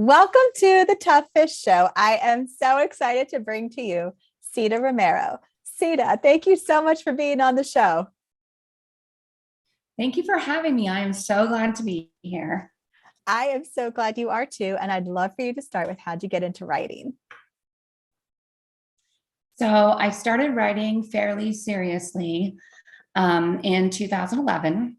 Welcome to the Tough Fish Show. I am so excited to bring to you Sita Romero. Sita, thank you so much for being on the show. Thank you for having me. I am so glad to be here. I am so glad you are too. And I'd love for you to start with how'd you get into writing? So I started writing fairly seriously in 2011.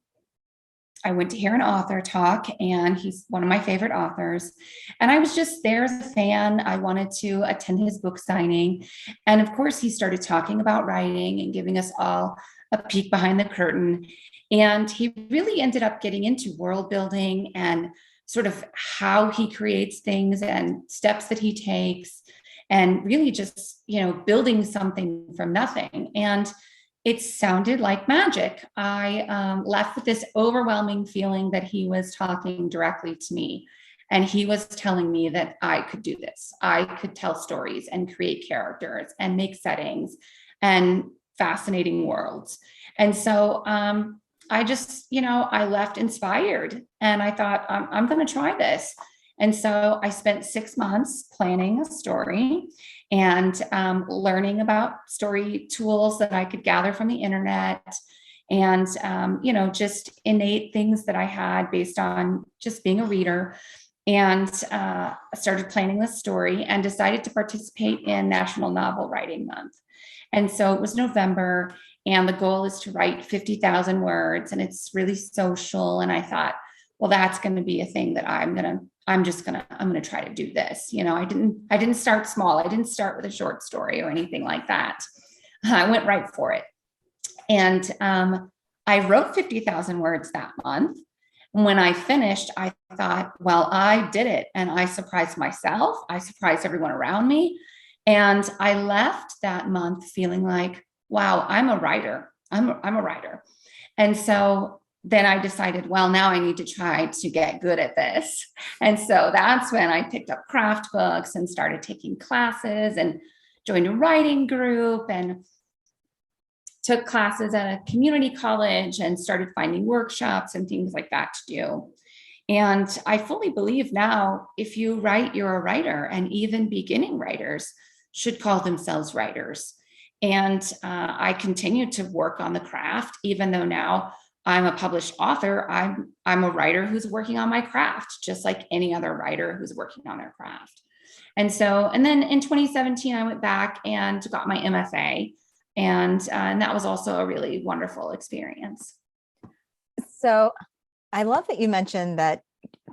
I went to hear an author talk, and he's one of my favorite authors. And I was just there as a fan. I wanted to attend his book signing. And of course, he started talking about writing and giving us all a peek behind the curtain. And he really ended up getting into world building and sort of how he creates things and steps that he takes, and really just, building something from nothing. And it sounded like magic. I left with this overwhelming feeling that he was talking directly to me. And he was telling me that I could do this. I could tell stories and create characters and make settings and fascinating worlds. And so I just, I left inspired, and I thought, I'm going to try this. And so I spent 6 months planning a story and learning about story tools that I could gather from the internet, and just innate things that I had based on just being a reader. And started planning the story and decided to participate in National Novel Writing Month. And so it was November, and the goal is to write 50,000 words, and it's really social. And I thought, well, that's going to be a thing that I'm going to try to do this. I didn't start small. I didn't start with a short story or anything like that. I went right for it. And I wrote 50,000 words that month. When I finished, I thought, well, I did it. And I surprised myself. I surprised everyone around me. And I left that month feeling like, wow, I'm a writer. I'm a writer. And so then I decided, well, now I need to try to get good at this. And so that's when I picked up craft books and started taking classes and joined a writing group and took classes at a community college and started finding workshops and things like that to do. And I fully believe now, if you write, you're a writer, and even beginning writers should call themselves writers. And I continue to work on the craft, even though now I'm a published author. I'm a writer who's working on my craft, just like any other writer who's working on their craft. And then in 2017, I went back and got my MFA, and that was also a really wonderful experience. So I love that you mentioned that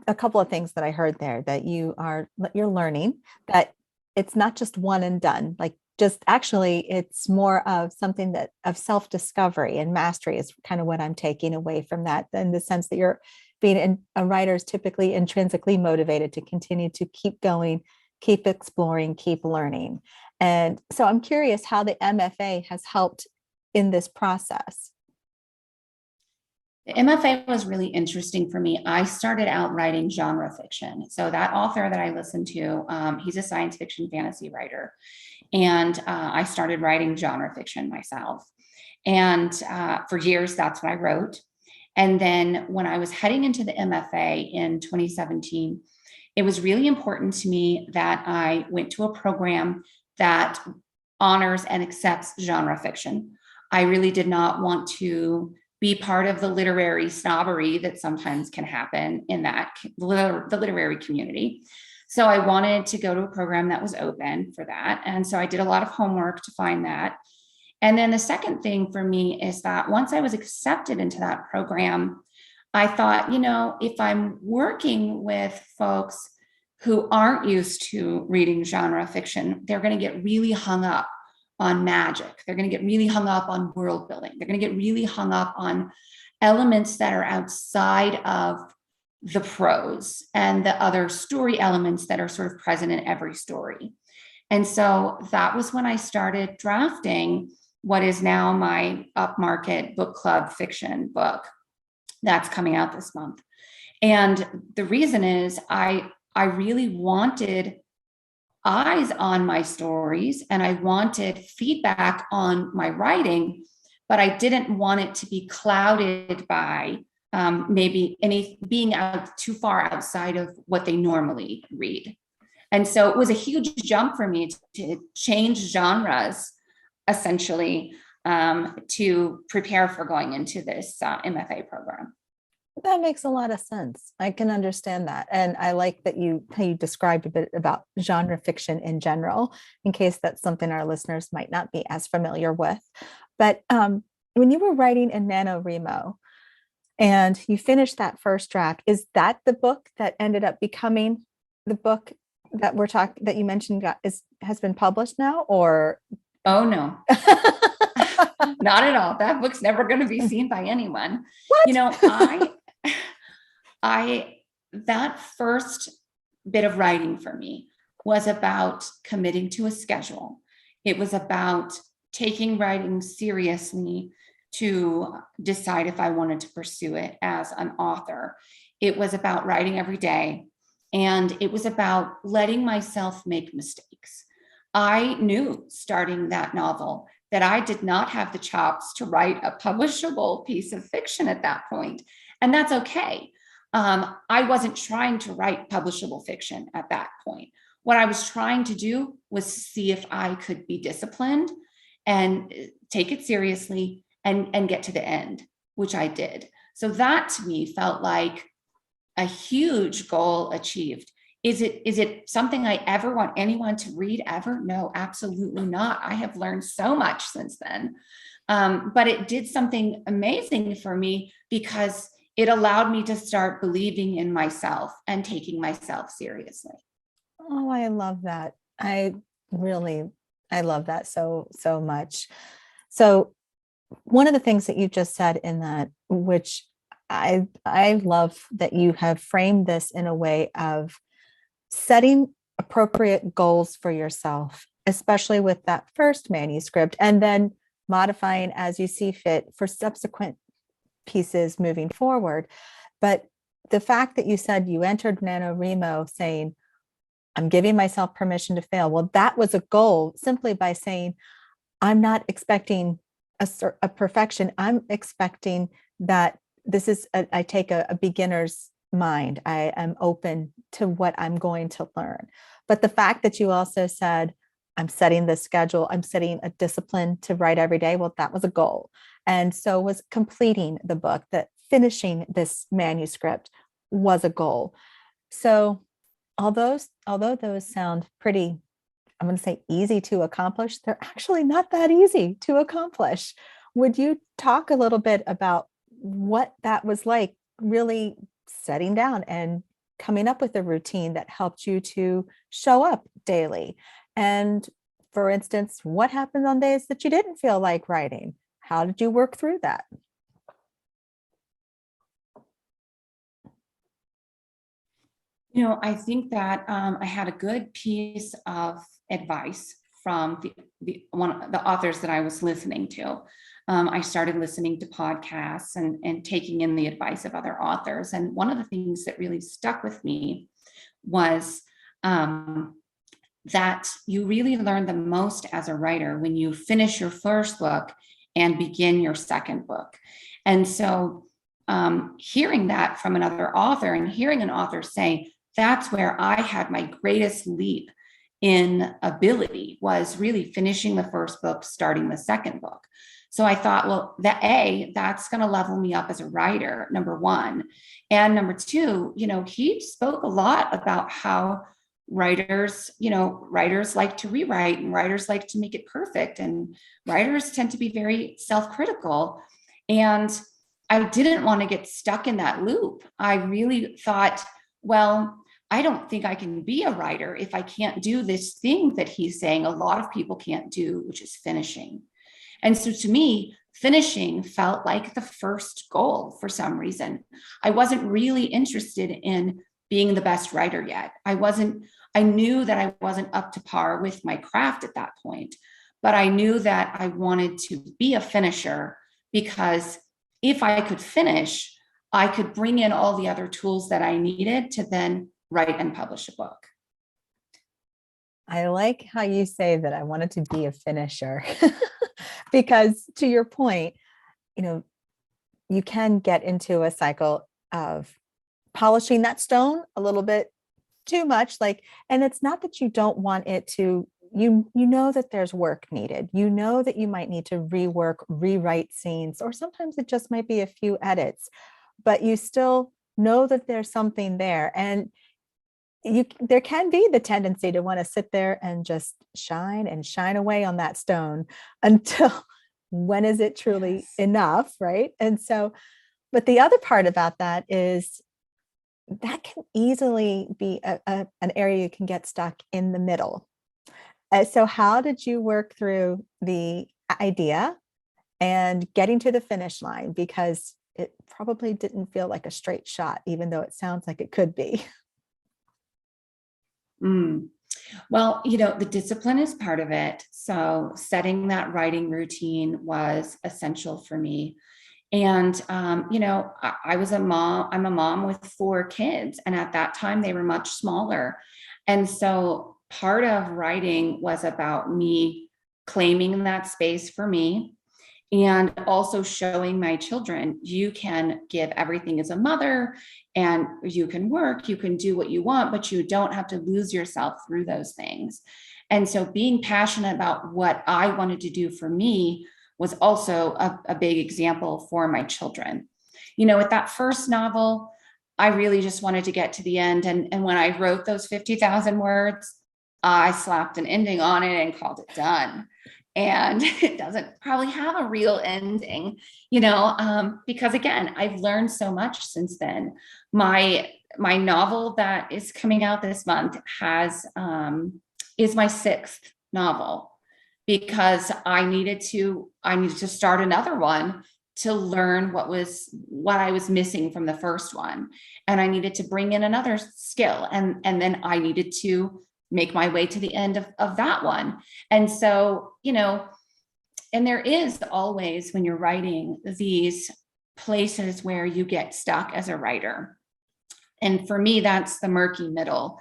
a couple of things that I heard there, that you're learning that it's not just one and done, like just actually it's more of something that of self-discovery and mastery is kind of what I'm taking away from that, in the sense that you're being a writer is typically intrinsically motivated to continue to keep going, keep exploring, keep learning. And so I'm curious how the MFA has helped in this process. The MFA was really interesting for me. I started out writing genre fiction. So that author that I listened to, he's a science fiction fantasy writer. And I started writing genre fiction myself. And for years, that's what I wrote. And then when I was heading into the MFA in 2017, it was really important to me that I went to a program that honors and accepts genre fiction. I really did not want to be part of the literary snobbery that sometimes can happen in the literary community. So I wanted to go to a program that was open for that. And so I did a lot of homework to find that. And then the second thing for me is that once I was accepted into that program, I thought, if I'm working with folks who aren't used to reading genre fiction, they're going to get really hung up on magic. They're going to get really hung up on world building. They're going to get really hung up on elements that are outside of the prose and the other story elements that are sort of present in every story. And so that was when I started drafting what is now my upmarket book club fiction book that's coming out this month. And the reason is I really wanted eyes on my stories, and I wanted feedback on my writing, but I didn't want it to be clouded by maybe being out too far outside of what they normally read. And so it was a huge jump for me to change genres, essentially, to prepare for going into this MFA program. That makes a lot of sense. I can understand that. And I like that how you described a bit about genre fiction in general, in case that's something our listeners might not be as familiar with. But when you were writing in NaNoWriMo and you finished that first draft, is that the book that ended up becoming the book that that you mentioned has been published now, or? Oh, no. Not at all. That book's never going to be seen by anyone. What? You know, that first bit of writing for me was about committing to a schedule. It was about taking writing seriously to decide if I wanted to pursue it as an author. It was about writing every day, and it was about letting myself make mistakes. I knew starting that novel that I did not have the chops to write a publishable piece of fiction at that point, and that's okay. I wasn't trying to write publishable fiction at that point. What I was trying to do was see if I could be disciplined and take it seriously and get to the end, which I did. So that to me felt like a huge goal achieved. Is it something I ever want anyone to read ever? No, absolutely not. I have learned so much since then. But it did something amazing for me because it allowed me to start believing in myself and taking myself seriously. Oh, I love that. I love that so much. So one of the things that you just said in that, which I love that you have framed this in a way of setting appropriate goals for yourself, especially with that first manuscript, and then modifying as you see fit for subsequent pieces moving forward. But the fact that you said you entered NaNoWriMo saying, I'm giving myself permission to fail. Well, that was a goal simply by saying, I'm not expecting a perfection. I'm expecting that this is, I take a beginner's mind. I am open to what I'm going to learn. But the fact that you also said, I'm setting the schedule, I'm setting a discipline to write every day. Well, that was a goal. And so was completing the book, that finishing this manuscript was a goal. So although those sound pretty, I'm going to say easy to accomplish, they're actually not that easy to accomplish. Would you talk a little bit about what that was like, really setting down and coming up with a routine that helped you to show up daily? And for instance, what happened on days that you didn't feel like writing? How did you work through that? You know, I think that I had a good piece of advice from one of the authors that I was listening to. I started listening to podcasts and taking in the advice of other authors. And one of the things that really stuck with me was that you really learn the most as a writer when you finish your first book and begin your second book. And so hearing that from another author and hearing an author say, that's where I had my greatest leap in ability, was really finishing the first book, starting the second book. So I thought, well, that's going to level me up as a writer, number one. And number two, he spoke a lot about how writers like to rewrite, and writers like to make it perfect. And writers tend to be very self-critical. And I didn't want to get stuck in that loop. I really thought, well, I don't think I can be a writer if I can't do this thing that he's saying a lot of people can't do, which is finishing. And so to me, finishing felt like the first goal for some reason. I wasn't really interested in being the best writer yet. I knew that I wasn't up to par with my craft at that point, but I knew that I wanted to be a finisher, because if I could finish, I could bring in all the other tools that I needed to then write and publish a book. I like how you say that I wanted to be a finisher because to your point, you can get into a cycle of polishing that stone a little bit too much. Like, and it's not that you don't want it to, you know that there's work needed. You know that you might need to rework, rewrite scenes, or sometimes it just might be a few edits, but you still know that there's something there. And there can be the tendency to want to sit there and just shine and shine away on that stone until when is it truly Yes. enough, right? And so, but the other part about that is that can easily be an area you can get stuck in the middle. So how did you work through the idea and getting to the finish line? Because it probably didn't feel like a straight shot, even though it sounds like it could be. Mm. Well, the discipline is part of it. So setting that writing routine was essential for me. And, I was a mom, I'm a mom with 4 kids. And at that time, they were much smaller. And so part of writing was about me claiming that space for me and also showing my children you can give everything as a mother and you can work, you can do what you want, but you don't have to lose yourself through those things. And so being passionate about what I wanted to do for me was also a big example for my children. With that first novel, I really just wanted to get to the end. And when I wrote those 50,000 words, I slapped an ending on it and called it done. And it doesn't probably have a real ending, because again, I've learned so much since then. My novel that is coming out this month is my 6th novel because I needed to start another one to learn what I was missing from the first one. And I needed to bring in another skill. And then I needed to make my way to the end of that one. And so, and there is always, when you're writing, these places where you get stuck as a writer. And for me, that's the murky middle.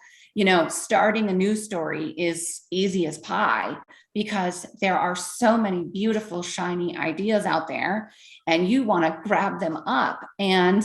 Starting a new story is easy as pie because there are so many beautiful, shiny ideas out there, and you want to grab them up and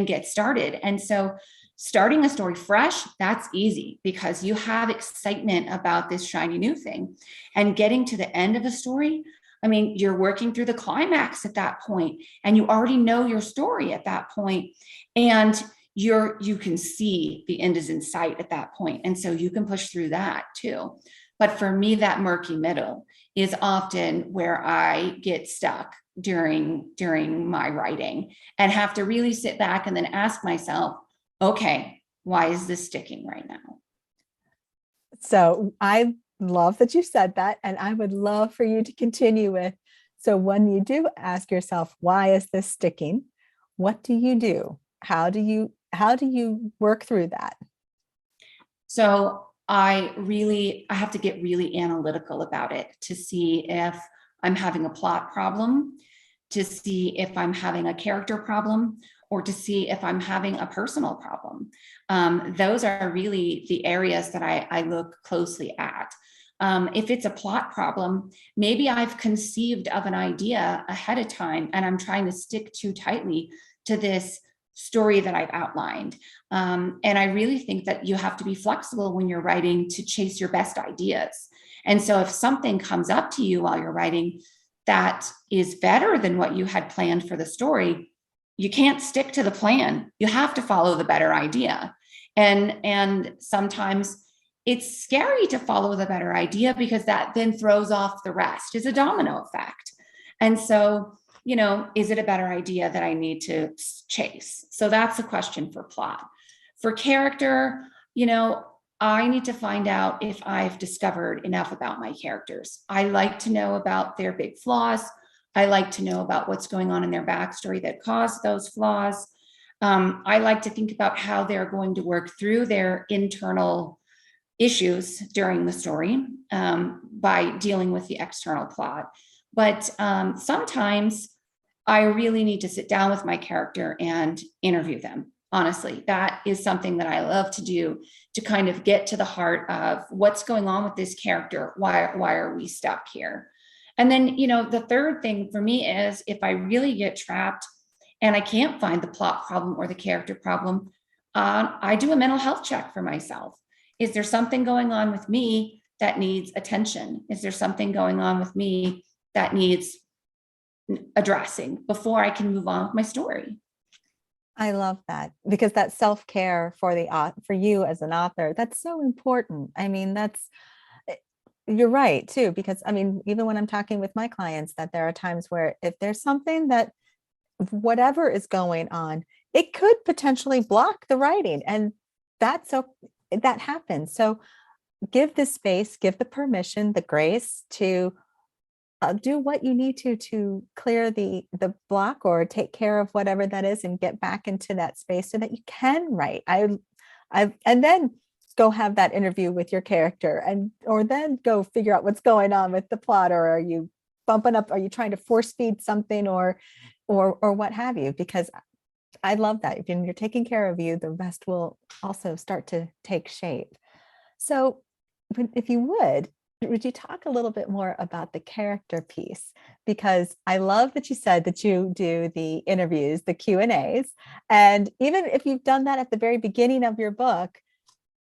get started. And so, starting a story fresh, that's easy because you have excitement about this shiny new thing. And getting to the end of a story, I mean, you're working through the climax at that point, and you already know your story at that point, and you can see the end is in sight at that point. And so you can push through that too. But for me, that murky middle is often where I get stuck during my writing and have to really sit back and then ask myself, okay, why is this sticking right now? So I love that you said that. And I would love for you to continue with. So when you do ask yourself, why is this sticking? What do you do? How do you work through that? So I have to get really analytical about it to see if I'm having a plot problem, to see if I'm having a character problem, or to see if I'm having a personal problem. Those are really the areas that I look closely at. If it's a plot problem, maybe I've conceived of an idea ahead of time and I'm trying to stick too tightly to this story that I've outlined. And I really think that you have to be flexible when you're writing to chase your best ideas. And so if something comes up to you while you're writing that is better than what you had planned for the story, you can't stick to the plan. You have to follow the better idea. And sometimes it's scary to follow the better idea because that then throws off the rest. It's a domino effect. And so, is it a better idea that I need to chase? So that's a question for plot. For character, I need to find out if I've discovered enough about my characters. I like to know about their big flaws. I like to know about what's going on in their backstory that caused those flaws. I like to think about how they're going to work through their internal issues during the story by dealing with the external plot. But sometimes I really need to sit down with my character and interview them. Honestly, that is something that I love to do to kind of get to the heart of what's going on with this character. Why are we stuck here? And then, the third thing for me is if I really get trapped and I can't find the plot problem or the character problem, I do a mental health check for myself. Is there something going on with me that needs attention? Is there something going on with me that needs addressing before I can move on with my story? I love that, because that self-care for for you as an author, that's so important. I mean, eh, you're right too, because I mean, even when I'm talking with my clients, that there are times where if there's something that whatever is going on, it could potentially block the writing, and that's so that happens. So give the space, give the permission, the grace to do what you need to clear the block or take care of whatever that is, and get back into that space so that you can write. And then go have that interview with your character, and or then go figure out what's going on with the plot, or are you bumping up, are you trying to force feed something, or what have you, because I love that. When you're taking care of you, the rest will also start to take shape. So if you would you talk a little bit more about the character piece? Because I love that you said that you do the interviews, the Q&As, and even if you've done that at the very beginning of your book,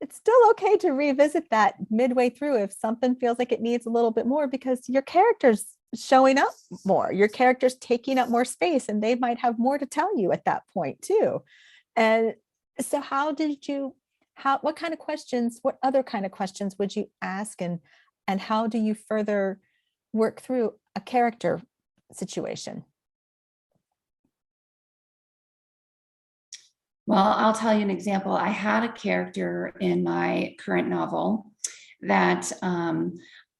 it's still okay to revisit that midway through if something feels like it needs a little bit more, because your character's showing up more, your character's taking up more space, and they might have more to tell you at that point too. And so what kind of questions, what other kind of questions would you ask, and how do you further work through a character situation? Well, I'll tell you an example. I had a character in my current novel that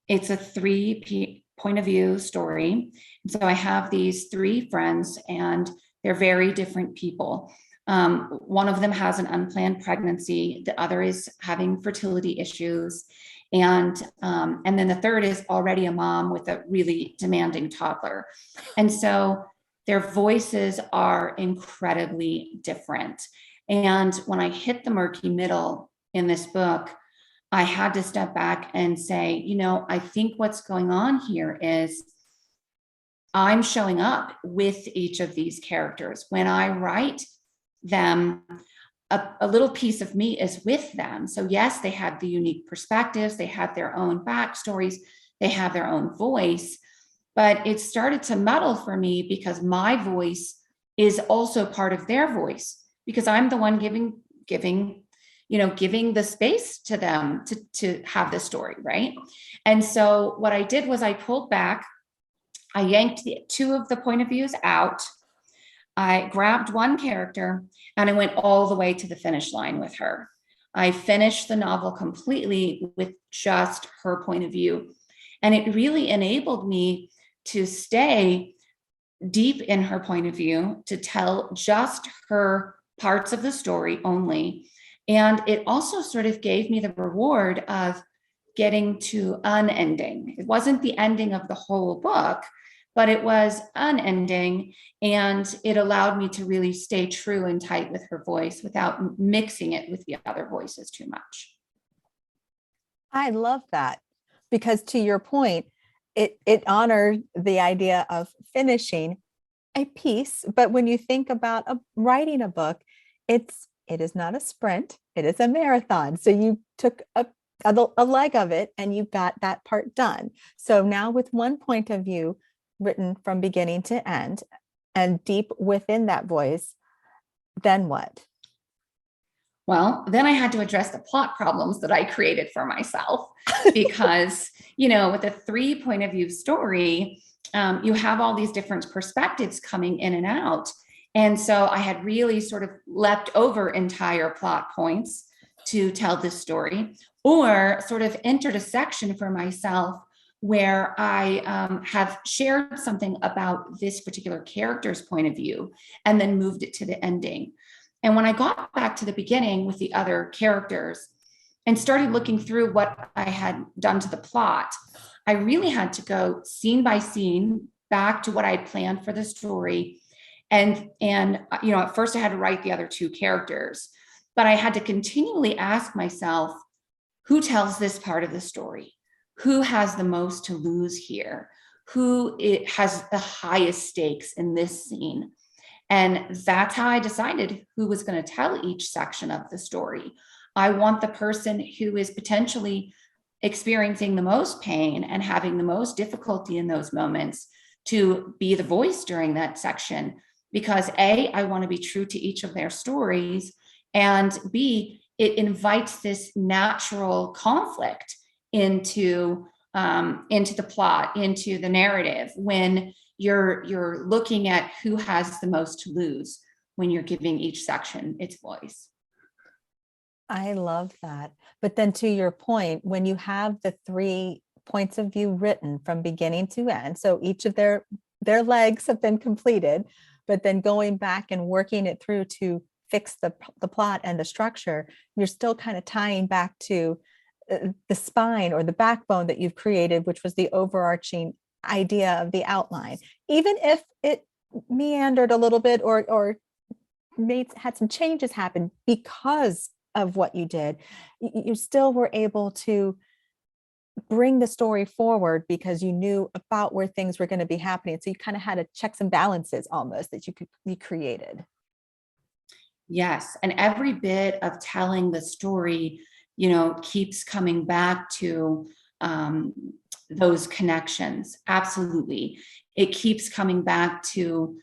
it's a point of view story. And so I have these three friends, and they're very different people. One of them has an unplanned pregnancy. The other is having fertility issues. And then the third is already a mom with a really demanding toddler. And so their voices are incredibly different. And when I hit the murky middle in this book, I had to step back and say, I think what's going on here is I'm showing up with each of these characters. When I write them, a little piece of me is with them. So yes, they have the unique perspectives, they have their own backstories, they have their own voice, but it started to muddle for me because my voice is also part of their voice, because I'm the one giving the space to them to have the story, right? And so what I did was I pulled back, I yanked two of the point of views out, I grabbed one character, and I went all the way to the finish line with her. I finished the novel completely with just her point of view. And it really enabled me to stay deep in her point of view, to tell just her parts of the story only. And it also sort of gave me the reward of getting to an ending. It wasn't the ending of the whole book, but it was an ending, and it allowed me to really stay true and tight with her voice without mixing it with the other voices too much. I love that, because to your point, it honored the idea of finishing a piece. But when you think about writing a book, it is not a sprint, it is a marathon. So you took a leg of it and you got that part done. So now with one point of view written from beginning to end and deep within that voice, then what? Well, then I had to address the plot problems that I created for myself because, with a three point of view story, you have all these different perspectives coming in and out. And so I had really sort of leapt over entire plot points to tell this story, or sort of entered a section for myself where I have shared something about this particular character's point of view and then moved it to the ending. And when I got back to the beginning with the other characters and started looking through what I had done to the plot, I really had to go scene by scene back to what I planned for the story. And at first I had to write the other two characters, but I had to continually ask myself, who tells this part of the story? Who has the most to lose here? Who has the highest stakes in this scene? And that's how I decided who was going to tell each section of the story. I want the person who is potentially experiencing the most pain and having the most difficulty in those moments to be the voice during that section, because A, I want to be true to each of their stories, and B, it invites this natural conflict into the plot, into the narrative, when you're looking at who has the most to lose when you're giving each section its voice. I love that. But then to your point, when you have the 3 points of view written from beginning to end, so each of their legs have been completed, but then going back and working it through to fix the plot and the structure, you're still kind of tying back to the spine or the backbone that you've created, which was the overarching idea of the outline. Even if it meandered a little bit or had some changes happen because of what you did, you still were able to bring the story forward because you knew about where things were going to be happening. So you kind of had a checks and balances almost that you created. Yes. And every bit of telling the story, keeps coming back to those connections. Absolutely. It keeps coming back to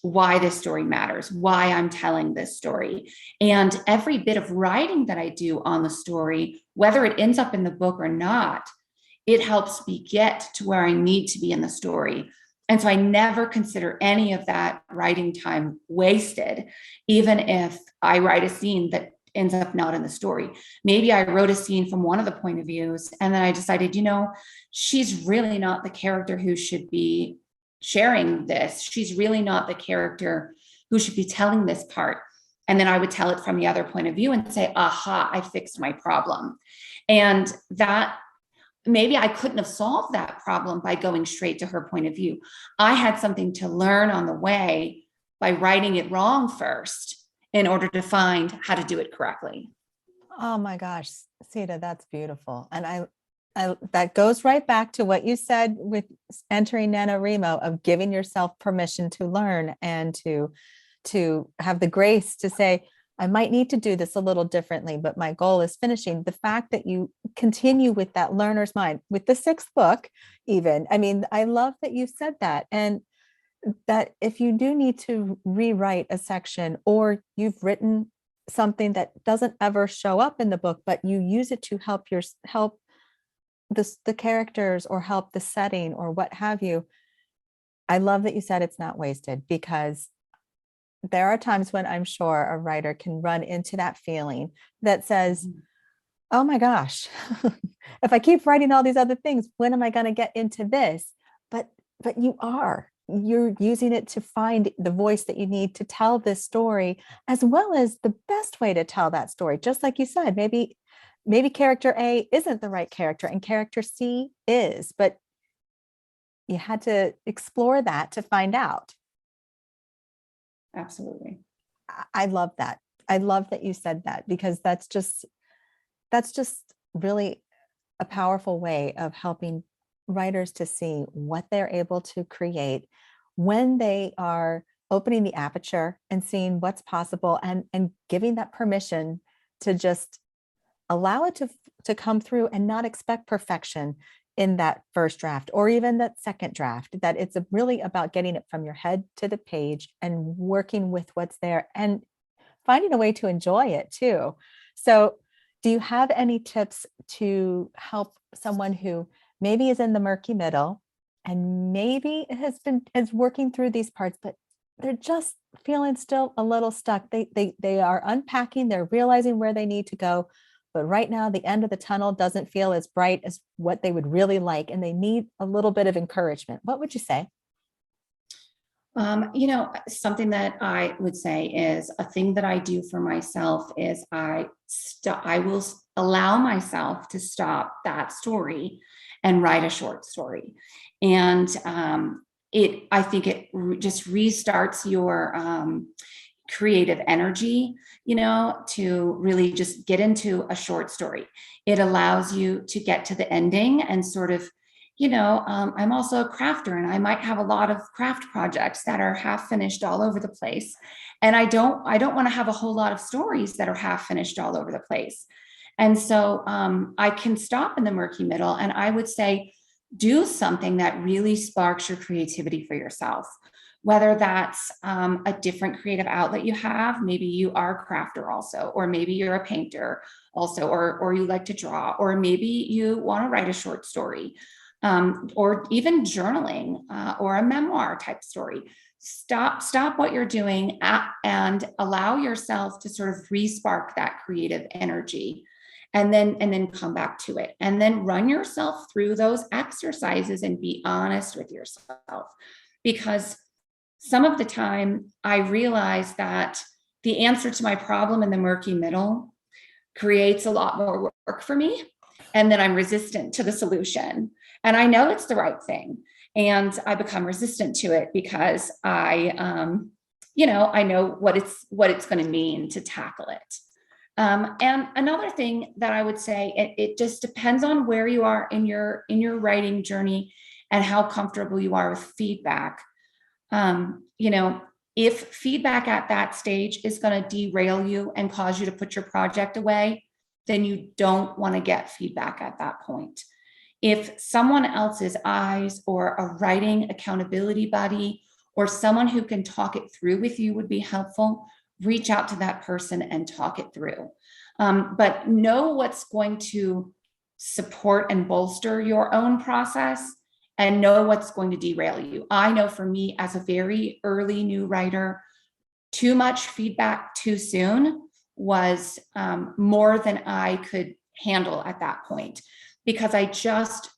why this story matters, why I'm telling this story. And every bit of writing that I do on the story, whether it ends up in the book or not, it helps me get to where I need to be in the story. And so I never consider any of that writing time wasted, even if I write a scene that ends up not in the story. Maybe I wrote a scene from one of the point of views, and then I decided, she's really not the character who should be sharing this. She's really not the character who should be telling this part. And then I would tell it from the other point of view and say, aha, I fixed my problem. And that maybe I couldn't have solved that problem by going straight to her point of view. I had something to learn on the way by writing it wrong first in order to find how to do it correctly. Oh my gosh, Sita, that's beautiful. And I that goes right back to what you said with entering NaNoWriMo, of giving yourself permission to learn and to have the grace to say, I might need to do this a little differently, but my goal is finishing. The fact that you continue with that learner's mind with the 6th book, even, I mean, I love that you said that. And that if you do need to rewrite a section, or you've written something that doesn't ever show up in the book, but you use it to help the characters or help the setting or what have you. I love that you said it's not wasted, because there are times when I'm sure a writer can run into that feeling that says, oh my gosh, if I keep writing all these other things, when am I going to get into this? But you're using it to find the voice that you need to tell this story, as well as the best way to tell that story. Just like you said, maybe character A isn't the right character and character C is, but you had to explore that to find out. Absolutely. I love that. I love that you said that, because that's just really a powerful way of helping writers to see what they're able to create when they are opening the aperture and seeing what's possible, and giving that permission to just allow it to come through and not expect perfection in that first draft or even that second draft. That it's really about getting it from your head to the page and working with what's there and finding a way to enjoy it too. So do you have any tips to help someone who maybe is in the murky middle and maybe is working through these parts, but they're just feeling still a little stuck? They are unpacking, they're realizing where they need to go, but right now the end of the tunnel doesn't feel as bright as what they would really like, and they need a little bit of encouragement. What would you say? Something that I would say is a thing that I do for myself is I will allow myself to stop that story and write a short story. And I think it just restarts your creative energy, to really just get into a short story. It allows you to get to the ending and sort of, I'm also a crafter, and I might have a lot of craft projects that are half finished all over the place. And I don't want to have a whole lot of stories that are half finished all over the place. And so I can stop in the murky middle, and I would say, do something that really sparks your creativity for yourself. Whether that's a different creative outlet you have, maybe you are a crafter also, or maybe you're a painter also, or you like to draw, or maybe you want to write a short story, or even journaling, or a memoir type story. Stop what you're doing and allow yourself to sort of re-spark that creative energy, and then come back to it, and then run yourself through those exercises and be honest with yourself. Because some of the time I realize that the answer to my problem in the murky middle creates a lot more work for me, and then I'm resistant to the solution, and I know it's the right thing, and I become resistant to it because I know what it's going to mean to tackle it. And another thing that I would say, it just depends on where you are in your writing journey and how comfortable you are with feedback. If feedback at that stage is going to derail you and cause you to put your project away, then you don't want to get feedback at that point. If someone else's eyes, or a writing accountability buddy, or someone who can talk it through with you would be helpful, reach out to that person and talk it through. But know what's going to support and bolster your own process, and know what's going to derail you. I know for me, as a very early new writer, too much feedback too soon was more than I could handle at that point, because I just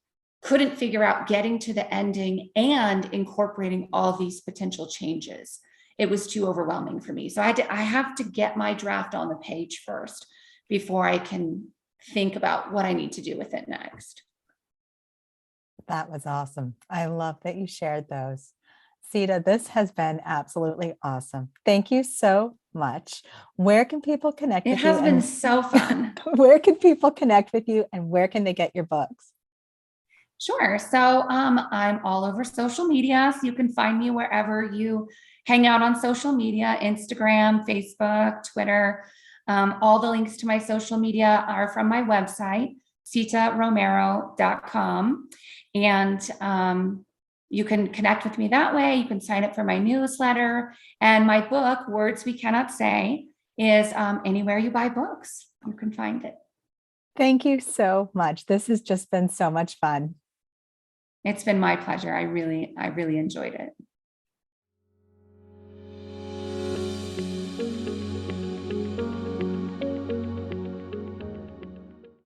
couldn't figure out getting to the ending and incorporating all these potential changes. It was too overwhelming for me. So I have to get my draft on the page first before I can think about what I need to do with it next. That was awesome. I love that you shared those. Sita, this has been absolutely awesome. Thank you so much. Where can people connect It with you? has been so fun. Where can people connect with you, and where can they get your books? Sure. So I'm all over social media. So you can find me wherever you hang out on social media: Instagram, Facebook, Twitter. All the links to my social media are from my website, sitaromero.com. And you can connect with me that way. You can sign up for my newsletter. And my book, Words We Cannot Say, is anywhere you buy books. You can find it. Thank you so much. This has just been so much fun. It's been my pleasure. I really enjoyed it.